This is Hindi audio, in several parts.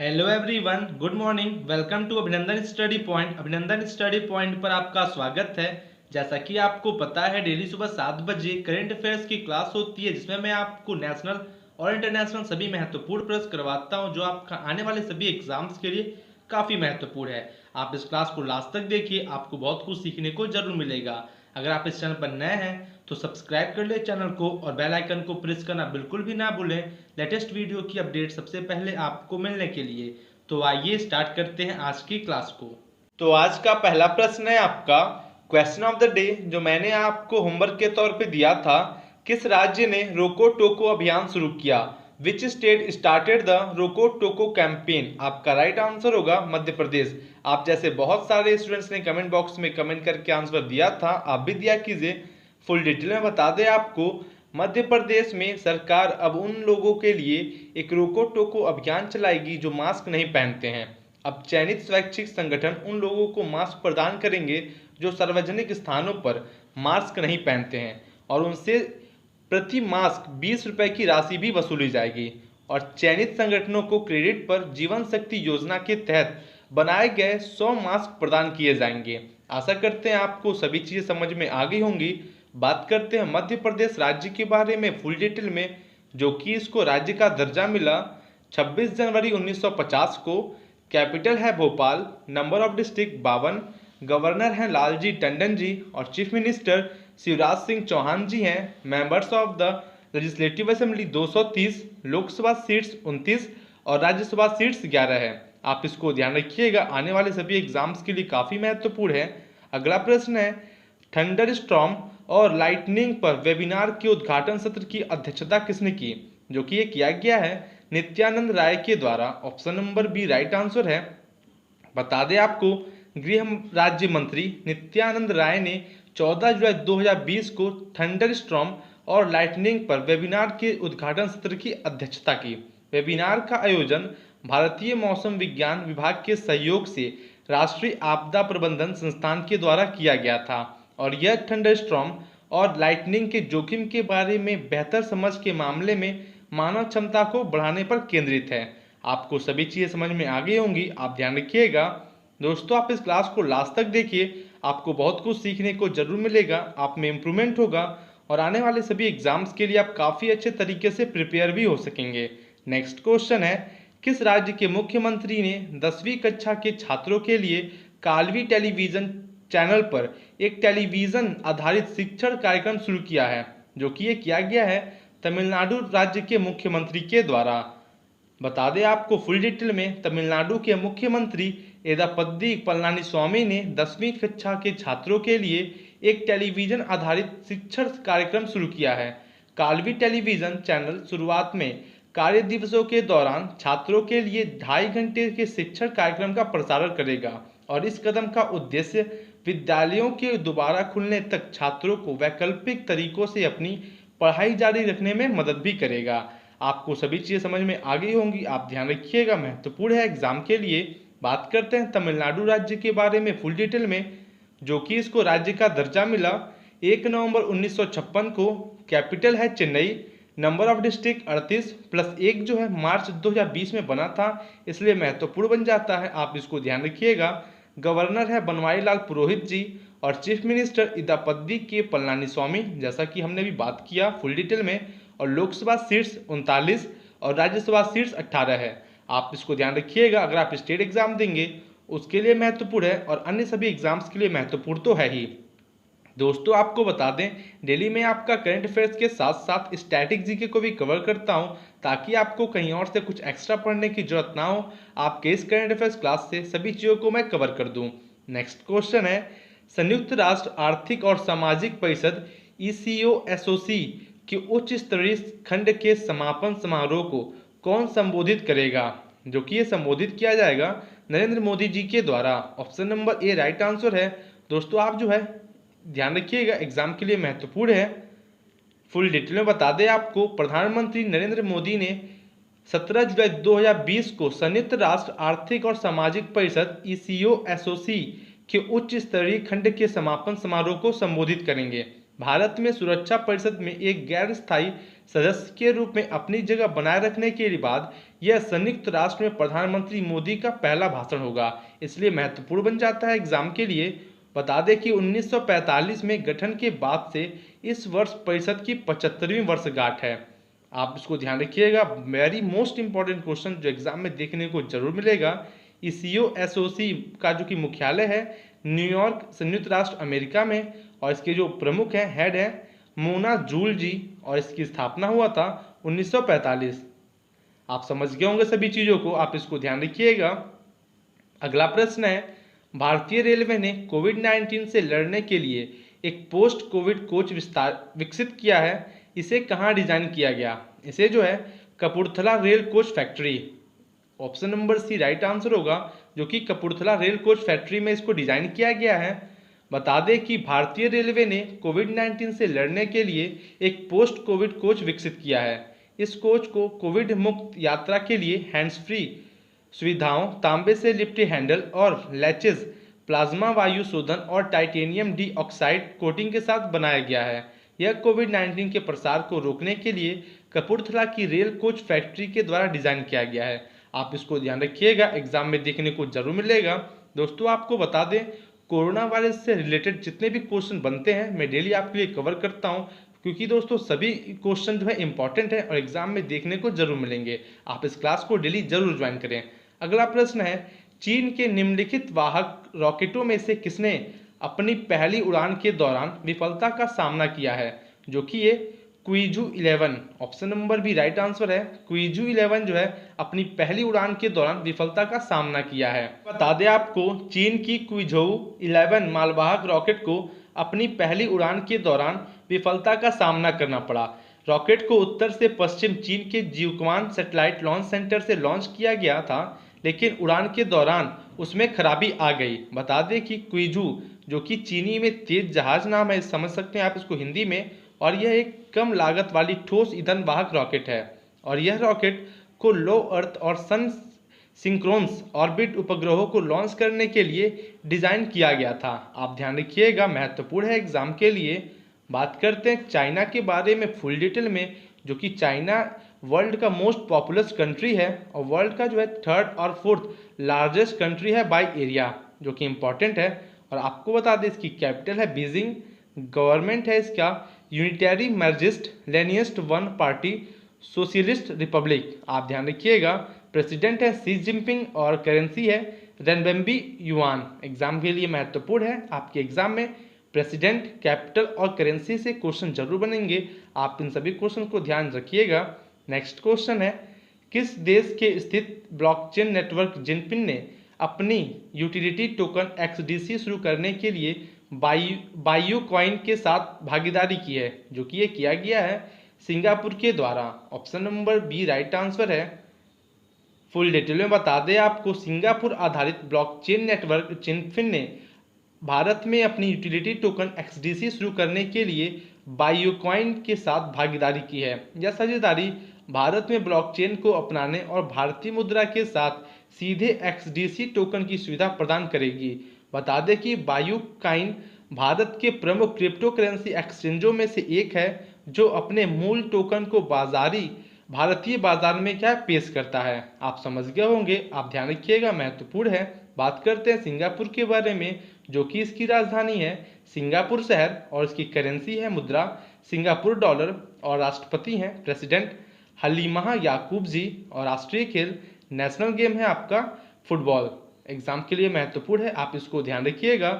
Hello everyone, good morning. Welcome to Abhinandan study point. Abhinandan study point पर आपका स्वागत है। जैसा कि आपको पता है, डेली सुबह 7 बजे करंट अफेयर्स की क्लास होती है, जिसमें मैं आपको नेशनल और इंटरनेशनल सभी महत्वपूर्ण प्रश्न करवाता हूं, जो आपका आने वाले सभी एग्जाम्स के लिए काफ़ी महत्वपूर्ण है। आप इस क्लास को लास्ट तक देखिए, आपको बहुत कुछ सीखने को जरूर मिलेगा। अगर आप इस चैनल पर नए हैं तो सब्सक्राइब कर ले चैनल को और बेल आइकन को प्रेस करना बिल्कुल भी ना भूलें, लेटेस्ट वीडियो की अपडेट सबसे पहले आपको मिलने के लिए। तो आइए स्टार्ट करते हैं आज की क्लास को। तो आज का पहला प्रश्न है आपका क्वेश्चन ऑफ द डे, जो मैंने आपको होमवर्क के तौर पे दिया था। किस राज्य ने रोको टोको अभियान शुरू किया? विच स्टेट स्टार्टेड द रोको टोको कैंपेन? आपका राइट आंसर होगा मध्य प्रदेश। आप जैसे बहुत सारे स्टूडेंट्स ने कमेंट बॉक्स में कमेंट करके आंसर दिया था, आप भी दिया कीजिए। फुल डिटेल में बता दें आपको, मध्य प्रदेश में सरकार अब उन लोगों के लिए एक रोको टोको अभियान चलाएगी जो मास्क नहीं पहनते हैं। अब चयनित स्वैच्छिक संगठन उन लोगों को मास्क प्रदान करेंगे जो सार्वजनिक स्थानों पर मास्क नहीं पहनते हैं, और उनसे प्रति मास्क 20 रुपए की राशि भी वसूली जाएगी। और चयनित संगठनों को क्रेडिट पर जीवन शक्ति योजना के तहत बनाए गए 100 मास्क प्रदान किए जाएंगे। आशा करते हैं आपको सभी चीजें समझ में आ गई होंगी। बात करते हैं मध्य प्रदेश राज्य के बारे में फुल डिटेल में, जो कि इसको राज्य का दर्जा मिला 26 जनवरी 1950 को। कैपिटल है Bhopal, number of district 52, governor हैं लालजी टंडन जी, और चीफ मिनिस्टर शिवराज सिंह चौहान जी हैं। Members of the legislative assembly 230, Lok Sabha seats 29 और राज्यसभा सीट्स 11 है। आप इसको ध्यान रखिएगा, आने वाले सभी एग्जाम्स के लिए काफ़ी महत्वपूर्ण है। अगला प्रश्न है, थंडर स्टॉर्म और लाइटनिंग पर वेबिनार के उद्घाटन सत्र की अध्यक्षता किसने की? जो कि ये किया गया है नित्यानंद राय के द्वारा। Option number B right answer है। बता दें आपको, गृह राज्य मंत्री नित्यानंद राय ने 14 जुलाई 2020 को थंडर स्टॉर्म और लाइटनिंग पर वेबिनार के उद्घाटन सत्र की अध्यक्षता की। वेबिनार का आयोजन भारतीय मौसम विज्ञान विभाग के सहयोग से राष्ट्रीय आपदा प्रबंधन संस्थान के द्वारा किया गया था, और यह थंडरस्टॉर्म और लाइटनिंग के जोखिम के बारे में बेहतर समझ के मामले में मानव क्षमता को बढ़ाने पर केंद्रित है। आपको सभी चीज़ें समझ में आ गई होंगी, आप ध्यान रखिएगा। दोस्तों, आप इस क्लास को लास्ट तक देखिए, आपको बहुत कुछ सीखने को जरूर मिलेगा, आप में इम्प्रूवमेंट होगा, और आने वाले सभी एग्जाम्स के लिए आप काफ़ी अच्छे तरीके से प्रिपेयर भी हो सकेंगे। नेक्स्ट क्वेश्चन है, किस राज्य के मुख्यमंत्री ने 10वीं कक्षा के छात्रों के लिए कालवी टेलीविजन चैनल पर एक टेलीविजन आधारित शिक्षण कार्यक्रम शुरू किया है? जो कि ये किया गया है तमिलनाडु राज्य के मुख्यमंत्री के द्वारा। बता दें आपको फुल डिटेल में, तमिलनाडु के मुख्यमंत्री एदापद्दी पलानीस्वामी ने 10वीं कक्षा के छात्रों के लिए एक टेलीविजन आधारित शिक्षण कार्यक्रम शुरू किया है। कालवी टेलीविजन चैनल शुरुआत में कार्य दिवसों के दौरान छात्रों के लिए 2.5 घंटे के शिक्षण कार्यक्रम का प्रसारण करेगा, और इस कदम का उद्देश्य विद्यालयों के दोबारा खुलने तक छात्रों को वैकल्पिक तरीकों से अपनी पढ़ाई जारी रखने में मदद भी करेगा। आपको सभी चीज़ें समझ में आ गई होंगी, आप ध्यान रखिएगा, महत्वपूर्ण है एग्जाम के लिए। बात करते हैं तमिलनाडु राज्य के बारे में फुल डिटेल में, जो कि इसको राज्य का दर्जा मिला 1 नवंबर 1956 को। कैपिटल है Chennai, number of district 38 plus 1 जो है मार्च 2020 में बना था, इसलिए महत्वपूर्ण बन जाता है, आप इसको ध्यान रखिएगा। गवर्नर है बनवारी लाल पुरोहित जी, और चीफ मिनिस्टर इदापद्दी के पलानीस्वामी, जैसा कि हमने भी बात किया फुल डिटेल में। और लोकसभा सीट्स 39 और राज्यसभा सीट्स 18 है। आप इसको ध्यान रखिएगा, अगर आप स्टेट एग्जाम देंगे उसके लिए महत्वपूर्ण है, और अन्य सभी एग्जाम्स के लिए महत्वपूर्ण तो है ही। दोस्तों, आपको बता दें, डेली में आपका करंट अफेयर्स के साथ साथ स्टैटिक जीके को भी कवर करता हूं, ताकि आपको कहीं और से कुछ एक्स्ट्रा पढ़ने की जरूरत ना हो। आपके इस करंट अफेयर्स क्लास से सभी चीज़ों को मैं कवर कर दूं। नेक्स्ट क्वेश्चन है, संयुक्त राष्ट्र आर्थिक और सामाजिक परिषद ECOSOC के उच्च स्तरीय खंड के समापन समारोह को कौन संबोधित करेगा? जो कि ये संबोधित किया जाएगा नरेंद्र मोदी जी के द्वारा। Option number A right answer है। दोस्तों, आप जो है ध्यान रखिएगा, एग्जाम के लिए महत्वपूर्ण है। फुल डिटेल में बता दें आपको, प्रधानमंत्री नरेंद्र मोदी ने 17 जुलाई 2020 को संयुक्त राष्ट्र आर्थिक और सामाजिक परिषद ECOSOC के उच्च स्तरीय खंड के समापन समारोह को संबोधित करेंगे। भारत में सुरक्षा परिषद में एक गैर स्थायी सदस्य के रूप में अपनी जगह बनाए रखने के बाद यह संयुक्त राष्ट्र में प्रधानमंत्री मोदी का पहला भाषण होगा, इसलिए महत्वपूर्ण बन जाता है एग्जाम के लिए। बता दें कि 1945 में गठन के बाद से इस वर्ष परिषद की 75वीं वर्षगांठ है। आप इसको ध्यान रखिएगा, वेरी मोस्ट इंपॉर्टेंट क्वेश्चन जो एग्जाम में देखने को जरूर मिलेगा। ईसीओ एसओसी का जो कि मुख्यालय है न्यूयॉर्क, संयुक्त राष्ट्र अमेरिका में, और इसके जो प्रमुख हैं, हेड है मोना जूल जी, और इसकी स्थापना हुआ था 1945। आप समझ गए होंगे सभी चीज़ों को, आप इसको ध्यान रखिएगा। अगला प्रश्न है, भारतीय रेलवे ने कोविड-19 से लड़ने के लिए एक पोस्ट कोविड कोच विकसित किया है, इसे कहाँ डिजाइन किया गया? इसे जो है Kapurthala rail coach factory, option number C right answer होगा, जो कि कपूरथला रेल कोच फैक्ट्री में इसको डिजाइन किया गया है। बता दें कि भारतीय रेलवे ने कोविड-19 से लड़ने के लिए एक पोस्ट कोविड कोच विकसित किया है। इस कोच को कोविड मुक्त यात्रा के लिए हैंड्स फ्री सुविधाओं, तांबे से लिपटे हैंडल और लैचेज, प्लाज्मा वायु शोधन और टाइटेनियम डाइऑक्साइड कोटिंग के साथ बनाया गया है। यह कोविड-19 के प्रसार को रोकने के लिए कपूरथला की रेल कोच फैक्ट्री के द्वारा डिजाइन किया गया है। आप इसको ध्यान रखिएगा, एग्जाम में देखने को जरूर मिलेगा। दोस्तों आपको बता दें, कोरोना वायरस से रिलेटेड जितने भी क्वेश्चन बनते हैं मैं डेली आपके लिए कवर करता हूं, क्योंकि दोस्तों सभी क्वेश्चन जो है इंपॉर्टेंट है और एग्जाम में देखने को जरूर मिलेंगे। आप इस क्लास को डेली जरूर ज्वाइन करें। अगला प्रश्न है, चीन के निम्नलिखित वाहक रॉकेटों में से किसने अपनी पहली उड़ान के दौरान विफलता का सामना किया है? जो कि ये क्वीजू 11, option number B right answer है। क्वीजू 11 जो है अपनी पहली उड़ान के दौरान विफलता का सामना किया है। बता दें आपको, चीन की क्वीजू 11 मालवाहक रॉकेट को अपनी पहली उड़ान के दौरान विफलता का सामना करना पड़ा। रॉकेट को उत्तर से पश्चिम चीन के जिउक्वान सैटेलाइट लॉन्च सेंटर से लॉन्च किया गया था, लेकिन उड़ान के दौरान उसमें खराबी आ गई। बता दें कि क्वीजू जो कि चीनी में तेज जहाज नाम है, समझ सकते हैं आप इसको हिंदी में, और यह एक कम लागत वाली ठोस ईंधन वाहक रॉकेट है, और यह रॉकेट को लो अर्थ और सन सिंक्रोन्स ऑर्बिट उपग्रहों को लॉन्च करने के लिए डिजाइन किया गया था। आप ध्यान रखिएगा, महत्वपूर्ण है एग्जाम के लिए। बात करते हैं चाइना के बारे में फुल डिटेल में, जो कि चाइना वर्ल्ड का मोस्ट पॉपुलस कंट्री है और वर्ल्ड का जो है थर्ड और फोर्थ लार्जेस्ट कंट्री है बाय एरिया, जो कि इंपॉर्टेंट है। और आपको बता दें इसकी कैपिटल है बीजिंग, गवर्नमेंट है इसका unitary Marxist Leninist one party socialist Republic. आप ध्यान रखिएगा, प्रेसिडेंट है शी जिनपिंग और करेंसी है रेनबेम्बी युआन। एग्जाम के लिए महत्वपूर्ण है, आपके एग्जाम में प्रेसिडेंट, कैपिटल और करेंसी से क्वेश्चन जरूर बनेंगे। आप इन सभी क्वेश्चन को ध्यान रखिएगा। नेक्स्ट क्वेश्चन है, किस देश के स्थित ब्लॉकचेन नेटवर्क जिनपिन ने अपनी यूटिलिटी टोकन XDC शुरू करने के लिए बायो कॉइन के साथ भागीदारी की है? जो कि ये किया गया है सिंगापुर के द्वारा। Option number B right answer है। फुल डिटेल में बता दें आपको, सिंगापुर आधारित ब्लॉकचेन नेटवर्क जिनपिन ने भारत में अपनी यूटिलिटी टोकन XDC शुरू करने के लिए बायोकॉइन के साथ भागीदारी की है। यह साझेदारी भारत में ब्लॉकचेन को अपनाने और भारतीय मुद्रा के साथ सीधे XDC टोकन की सुविधा प्रदान करेगी। बता दें कि बायोकॉइन भारत के प्रमुख क्रिप्टो करेंसी एक्सचेंजों में से एक है, जो अपने मूल टोकन को भारतीय बाजार में क्या पेश करता है। आप समझ गए होंगे, आप ध्यान रखिएगा, महत्वपूर्ण है। बात करते हैं सिंगापुर के बारे में, जो कि इसकी राजधानी है सिंगापुर शहर और इसकी करेंसी है मुद्रा सिंगापुर डॉलर, और राष्ट्रपति हैं प्रेसिडेंट हलीमा याकूब जी, और राष्ट्रीय खेल नेशनल गेम है आपका फुटबॉल। एग्जाम के लिए महत्वपूर्ण है, आप इसको ध्यान रखिएगा।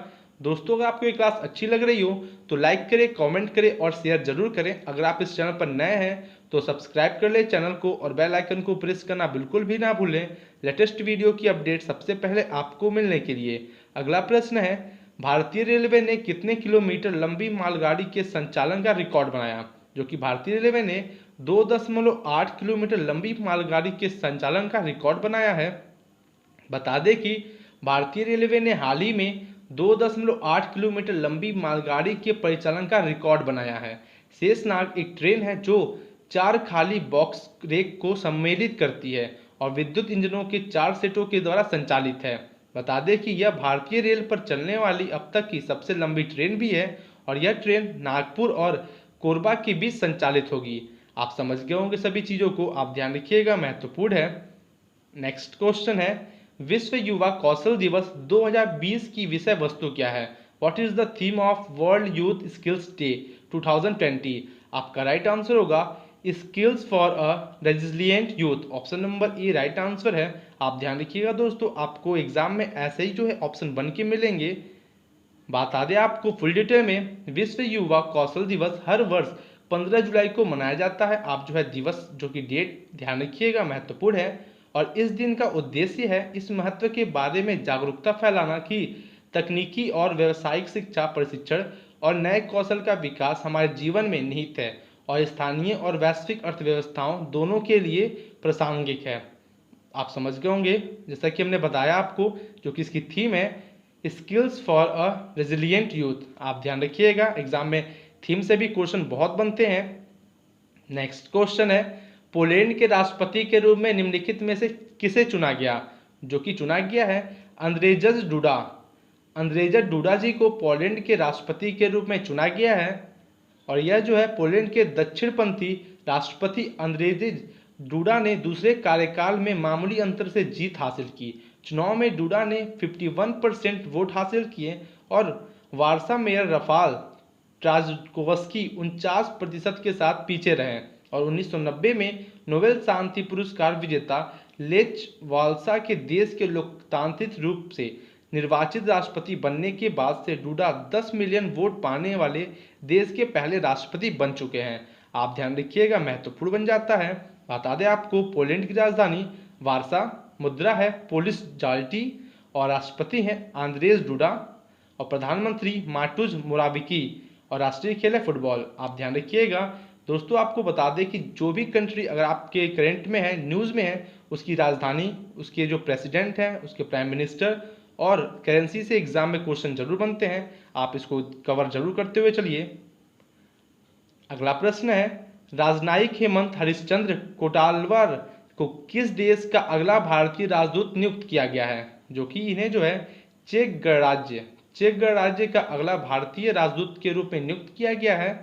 दोस्तों अगर आपको ये क्लास अच्छी लग रही हो तो लाइक करें, कमेंट करें और शेयर जरूर करें। अगर आप इस चैनल पर नए हैं तो सब्सक्राइब कर ले चैनल को और बेल आइकन को प्रेस करना बिल्कुल भी ना भूलें, लेटेस्ट वीडियो की अपडेट सबसे पहले आपको मिलने के लिए। अगला प्रश्न है, भारतीय रेलवे ने कितने किलोमीटर लंबी मालगाड़ी के संचालन का रिकॉर्ड बनाया? जो कि भारतीय रेलवे ने 2.8 किलोमीटर लंबी मालगाड़ी के संचालन का रिकॉर्ड बनाया है। बता दें कि भारतीय रेलवे ने हाल ही में 2.8 किलोमीटर लंबी मालगाड़ी के परिचालन का रिकॉर्ड बनाया है। शेषनाग एक ट्रेन है जो 4 खाली बॉक्स रेक को सम्मिलित करती है और विद्युत इंजनों के 4 सेटों के द्वारा संचालित है। बता दें कि यह भारतीय रेल पर चलने वाली अब तक की सबसे लंबी ट्रेन भी है और यह ट्रेन नागपुर और कोरबा के बीच संचालित होगी। आप समझ गए होंगे सभी चीज़ों को, आप ध्यान रखिएगा, महत्वपूर्ण है। नेक्स्ट क्वेश्चन है, विश्व युवा कौशल दिवस 2020 की विषय वस्तु क्या है? What is the theme of world youth skills day 2020? आपका राइट आंसर होगा skills for a resilient youth. Option number A right answer है। आप ध्यान रखिएगा दोस्तों, आपको एग्जाम में ऐसे ही जो है ऑप्शन बन के मिलेंगे। बता दें आपको फुल डिटेल में, विश्व युवा कौशल दिवस हर वर्ष 15 जुलाई को मनाया जाता है। आप जो है दिवस जो कि डेट ध्यान रखिएगा, महत्वपूर्ण है। और इस दिन का उद्देश्य है इस महत्व के बारे में जागरूकता फैलाना कि तकनीकी और व्यावसायिक शिक्षा प्रशिक्षण और नए कौशल का विकास हमारे जीवन में निहित है और स्थानीय और वैश्विक अर्थव्यवस्थाओं दोनों के लिए प्रासंगिक है। आप समझ गए होंगे, जैसा कि हमने बताया आपको, जो कि इसकी थीम है skills for a resilient youth. आप ध्यान रखिएगा, एग्जाम में थीम से भी क्वेश्चन बहुत बनते हैं। नेक्स्ट क्वेश्चन है, पोलैंड के राष्ट्रपति के रूप में निम्नलिखित में से किसे चुना गया? जो कि चुना गया है अंद्रेजज डूडा। अंद्रेजज डूडा जी को पोलैंड के राष्ट्रपति के रूप में चुना गया है। और यह जो है पोलैंड के दक्षिणपंथी राष्ट्रपति अंद्रेजज डूडा ने दूसरे कार्यकाल में मामूली अंतर से जीत हासिल की। चुनाव में डूडा ने 51% वोट हासिल किए और वारसा मेयर रफाल ट्राजकोवस्की 49% के साथ पीछे रहे। और 1990 में नोबेल शांति पुरस्कार विजेता लेच वालसा के देश के लोकतांत्रिक रूप से निर्वाचित राष्ट्रपति बनने के बाद से डूडा 10 मिलियन वोट पाने वाले देश के पहले राष्ट्रपति बन चुके हैं। आप ध्यान रखिएगा, महत्वपूर्ण बन जाता है। बता दें आपको पोलैंड की राजधानी वारसा, मुद्रा है पोलिश जाल्टी और राष्ट्रपति हैं आंद्रेज डूडा और प्रधानमंत्री माटुज मोराविकी और राष्ट्रीय खेल है फुटबॉल। आप ध्यान रखिएगा दोस्तों, आपको बता दें कि जो भी कंट्री अगर आपके करंट में है, न्यूज़ में है, उसकी राजधानी, उसके जो प्रेसिडेंट हैं, उसके प्राइम मिनिस्टर और करेंसी से एग्जाम में क्वेश्चन जरूर बनते हैं। आप इसको कवर जरूर करते हुए चलिए। अगला प्रश्न है, राजनयिक हेमंत हरिश्चंद्र कोटालवार को किस देश का अगला भारतीय राजदूत नियुक्त किया गया है? जो कि इन्हें जो है चेक गणराज्य का अगला भारतीय राजदूत के रूप में नियुक्त किया गया है।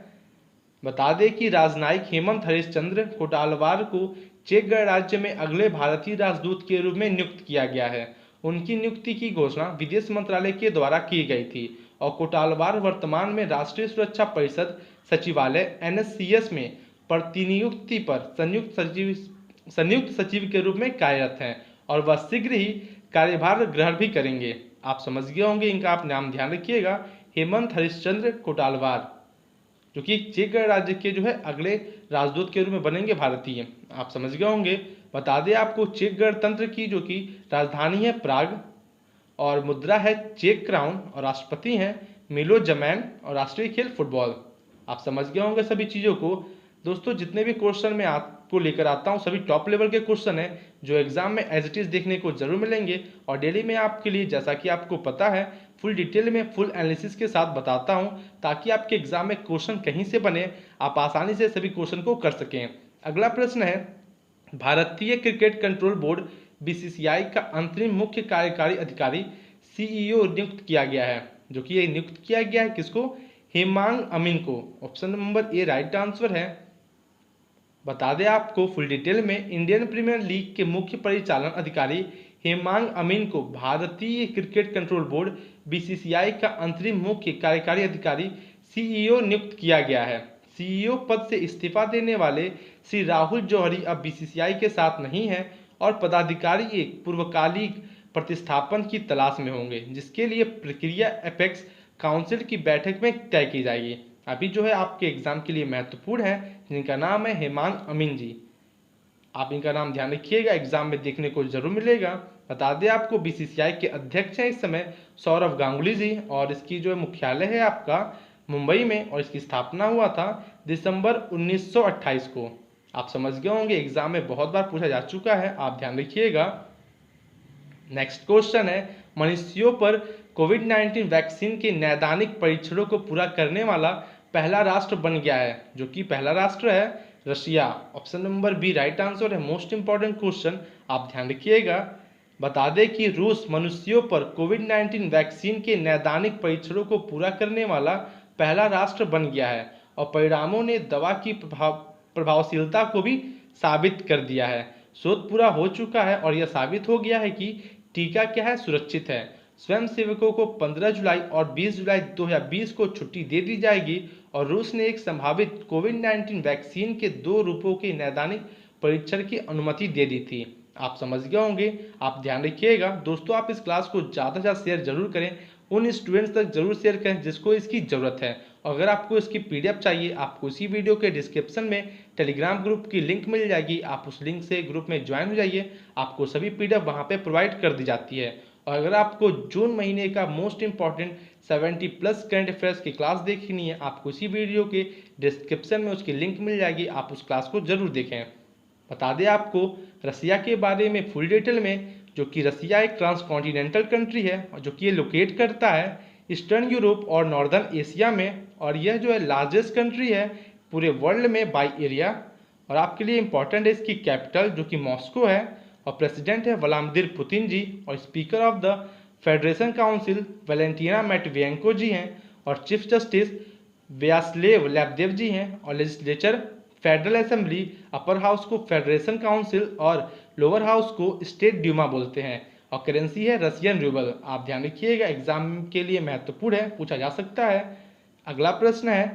बता दें कि राजनयिक हेमंत हरिश्चंद्र कोटालवार को चेक गणराज्य में अगले भारतीय राजदूत के रूप में नियुक्त किया गया है। उनकी नियुक्ति की घोषणा विदेश मंत्रालय के द्वारा की गई थी और कोटालवार वर्तमान में राष्ट्रीय सुरक्षा परिषद सचिवालय NSCS में प्रतिनियुक्ति पर संयुक्त सचिव के रूप में कार्यरत हैं और वह शीघ्र ही कार्यभार ग्रहण भी करेंगे। आप समझ गए होंगे, इनका आप नाम ध्यान रखिएगा, हेमंत हरिश्चंद्र कोटालवार, जो कि चेक गणराज्य के जो है अगले राजदूत के रूप में बनेंगे भारतीय। आप समझ गए होंगे। बता दें आपको चेक गणतंत्र की जो कि राजधानी है प्राग और मुद्रा है चेक क्राउन और राष्ट्रपति हैं मिलो जमैन और राष्ट्रीय खेल फुटबॉल। आप समझ गए होंगे सभी चीज़ों को। दोस्तों जितने भी क्वेश्चन मैं आपको लेकर आता हूँ सभी टॉप लेवल के क्वेश्चन हैं जो एग्जाम में एज इट इज देखने को जरूर मिलेंगे और डेली में आपके लिए, जैसा कि आपको पता है, फुल डिटेल में फुल एनालिसिस के साथ बताता हूँ ताकि आपके एग्जाम में क्वेश्चन कहीं से बने, आप आसानी से सभी क्वेश्चन को कर सकें। अगला प्रश्न है, भारतीय क्रिकेट कंट्रोल बोर्ड BCCI का अंतरिम मुख्य कार्यकारी अधिकारी CEO नियुक्त किया गया है। जो कि ये नियुक्त किया गया है किसको? हेमांग अमीन को। Option number A right answer है। बता दें आपको फुल डिटेल में, इंडियन प्रीमियर लीग के मुख्य परिचालन अधिकारी हेमांग अमीन को भारतीय क्रिकेट कंट्रोल बोर्ड BCCI का अंतरिम मुख्य कार्यकारी अधिकारी CEO नियुक्त किया गया है। CEO पद से इस्तीफा देने वाले श्री राहुल जौहरी अब BCCI के साथ नहीं हैं और पदाधिकारी एक पूर्वकालिक प्रतिस्थापन की तलाश में होंगे, जिसके लिए प्रक्रिया एपेक्स काउंसिल की बैठक में तय की जाएगी। अभी जो है आपके एग्जाम के लिए महत्वपूर्ण है, जिनका नाम है हेमांग अमीन जी। आप इनका नाम ध्यान रखिएगा, एग्जाम में देखने को जरूर मिलेगा। बता दें आपको BCCI के अध्यक्ष हैं इस समय सौरव गांगुली जी और इसकी जो मुख्यालय है आपका मुंबई में और इसकी स्थापना हुआ था दिसंबर 1928 को। आप समझ गए होंगे, एग्जाम में बहुत बार पूछा जा चुका है, आप ध्यान रखिएगा। नेक्स्ट क्वेश्चन है, मनुष्यों पर कोविड-19 वैक्सीन के नैदानिक परीक्षणों को पूरा करने वाला पहला राष्ट्र बन गया है। जो कि पहला राष्ट्र है Russia. Option number B right answer है। मोस्ट इंपॉर्टेंट क्वेश्चन, आप ध्यान रखिएगा। बता दें कि रूस मनुष्यों पर कोविड-19 वैक्सीन के नैदानिक परीक्षणों को पूरा करने वाला पहला राष्ट्र बन गया है और परिणामों ने दवा की प्रभावशीलता को भी साबित कर दिया है। शोध पूरा हो चुका है और यह साबित हो गया है कि टीका क्या है, सुरक्षित है। स्वयंसेवकों को 15 जुलाई और 20 जुलाई 2020 को छुट्टी दे दी जाएगी और रूस ने एक संभावित कोविड-19 वैक्सीन के 2 रूपों के नैदानिक परीक्षण की अनुमति दे दी थी। आप समझ गए होंगे। आप ध्यान रखिएगा दोस्तों, आप इस क्लास को ज़्यादा से ज़्यादा शेयर जरूर करें, उन स्टूडेंट्स तक जरूर शेयर करें जिसको इसकी ज़रूरत है। अगर आपको इसकी PDF चाहिए, आपको इसी वीडियो के डिस्क्रिप्शन में टेलीग्राम ग्रुप की लिंक मिल जाएगी। आप उस लिंक से ग्रुप में ज्वाइन हो जाइए, आपको सभी PDF वहाँ पे प्रोवाइड कर दी जाती है। और अगर आपको जून महीने का मोस्ट इंपॉर्टेंट 70+ करंट अफेयर्स की क्लास देखनी है, आपको इसी वीडियो के डिस्क्रिप्शन में उसकी लिंक मिल जाएगी, आप उस क्लास को जरूर देखें। बता दें आपको रसिया के बारे में फुल डिटेल में, जो कि रसिया एक ट्रांसकॉन्टिनेंटल कंट्री है और जो कि ये लोकेट करता है ईस्टर्न यूरोप और नॉर्दर्न एशिया में, और यह जो है लार्जेस्ट कंट्री है पूरे वर्ल्ड में बाई एरिया। और आपके लिए इंपॉर्टेंट है इसकी कैपिटल जो कि मॉस्को है, और प्रेसिडेंट है व्लादिमीर पुतिन जी, और speaker of the Federation Council Valentina Matviyenko ji हैं, और chief justice Vyacheslav Lebedev ji हैं, और legislature Federal Assembly, upper house को फेडरेशन काउंसिल और लोअर हाउस को स्टेट ड्यूमा बोलते हैं, और करेंसी है रशियन रूबल। आप ध्यान रखिएगा, एग्जाम के लिए महत्वपूर्ण है, पूछा जा सकता है। अगला प्रश्न है,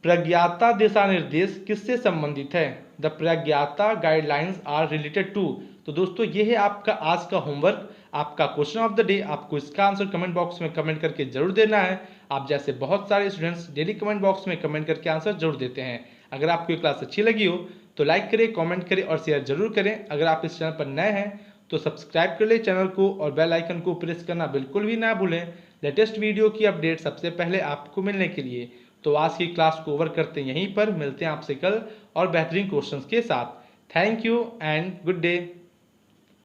प्रज्ञाता दिशा निर्देश किससे संबंधित है? द प्रज्ञाता गाइडलाइंस आर रिलेटेड टू। तो दोस्तों ये है आपका आज का होमवर्क, आपका क्वेश्चन ऑफ द डे। आपको इसका आंसर कमेंट बॉक्स में कमेंट करके जरूर देना है। आप जैसे बहुत सारे स्टूडेंट्स डेली कमेंट बॉक्स में कमेंट करके आंसर जरूर देते हैं। अगर आपको ये क्लास अच्छी लगी हो तो लाइक करें, कमेंट करें और शेयर जरूर करें। अगर आप इस चैनल पर नए हैं तो सब्सक्राइब कर ले चैनल को और बेल आइकन को प्रेस करना बिल्कुल भी ना भूलें, लेटेस्ट वीडियो की अपडेट सबसे पहले आपको मिलने के लिए। तो आज की क्लास को ओवर करते हैं यहीं पर, मिलते हैं आपसे कल और बेहतरीन क्वेश्चंस के साथ। Thank you and good day.